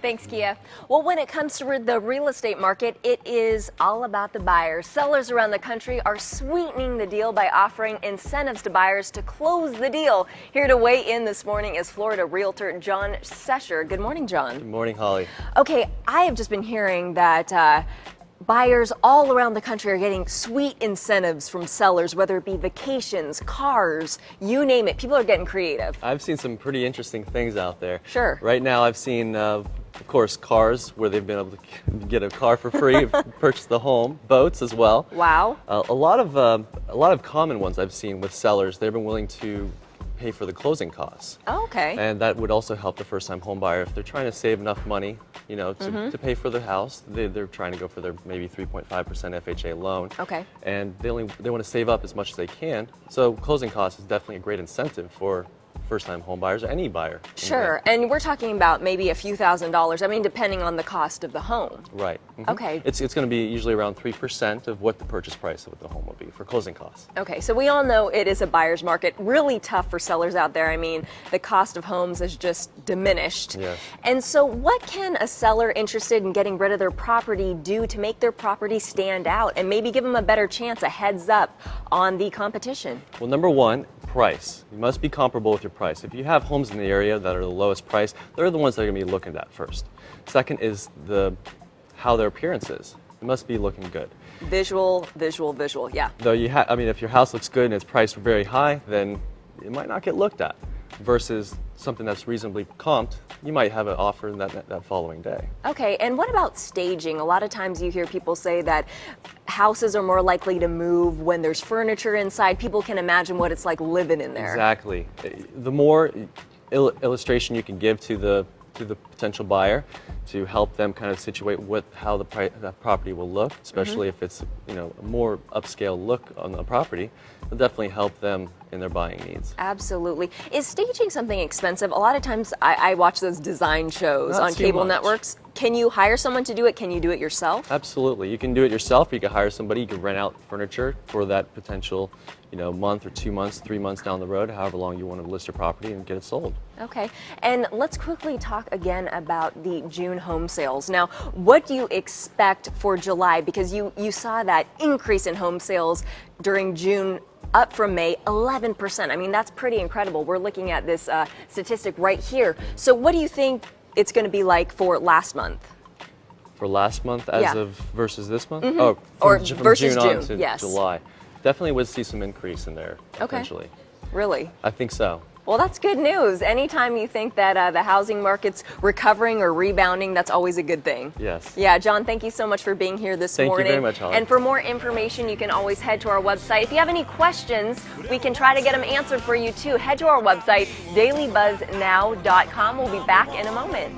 Thanks, Kia. Well, when it comes to the real estate market, it is all about the buyers. Sellers around the country are sweetening the deal by offering incentives to buyers to close the deal. Here to weigh in this morning is Florida realtor John Sesher. Good morning, John. Good morning, Holly. Okay, I have just been hearing that buyers all around the country are getting sweet incentives from sellers, whether it be vacations, cars, you name it. People are getting creative. I've seen some pretty interesting things out there. Sure. Right now I've seen, of course, cars where they've been able to get a car for free, purchase the home, boats as well. Wow. A lot of common ones I've seen with sellers, they've been willing to pay for the closing costs. Oh, okay. And that would also help the first-time home buyer if they're trying to save enough money, you know, to pay for the house. They're trying to go for their maybe 3.5% FHA loan. Okay. And they want to save up as much as they can. So closing costs is definitely a great incentive for first-time home buyers or any buyer. Sure, and we're talking about maybe a few $1,000s. I mean, depending on the cost of the home. Right. Okay. It's going to be usually around 3% of what the purchase price of the home will be for closing costs. Okay, so we all know it is a buyer's market. Really tough for sellers out there. I mean, the cost of homes has just diminished. Yes. And so what can a seller interested in getting rid of their property do to make their property stand out and maybe give them a better chance, a heads up on the competition? Well, number one, price. You must be comparable with your price. If you have homes in the area that are the lowest price, they're the ones that are going to be looking at first. Second is how their appearance is. It must be looking good. Visual, visual, visual, yeah. Though if your house looks good and it's priced very high, then it might not get looked at. Versus something that's reasonably comped, you might have an offer that following day. Okay, and what about staging? A lot of times you hear people say that houses are more likely to move when there's furniture inside. People can imagine what it's like living in there. Exactly. The more illustration you can give to the potential buyer to help them kind of situate how that property will look, especially if it's a more upscale look on the property, will definitely help them in their buying needs. Absolutely. Is staging something expensive? A lot of times I watch those design shows Not on too cable much. Networks. Can you hire someone to do it? Can you do it yourself? Absolutely. You can do it yourself, or you can hire somebody. You can rent out furniture for that potential, month or 2 months, 3 months down the road, however long you want to list your property and get it sold. Okay. And let's quickly talk again about the June home sales. Now, what do you expect for July? Because you saw that increase in home sales during June, up from May, 11%. I mean, that's pretty incredible. We're looking at this statistic right here. So what do you think it's going to be like for last month? For last month versus this month? Or From versus June on to yes. July. Definitely would see some increase in there, potentially. Really? I think so. Well, that's good news. Anytime you think that the housing market's recovering or rebounding, that's always a good thing. Yes. Yeah, John, thank you so much for being here this morning. Thank you very much, Holly. And for more information, you can always head to our website. If you have any questions, we can try to get them answered for you too. Head to our website, dailybuzznow.com. We'll be back in a moment.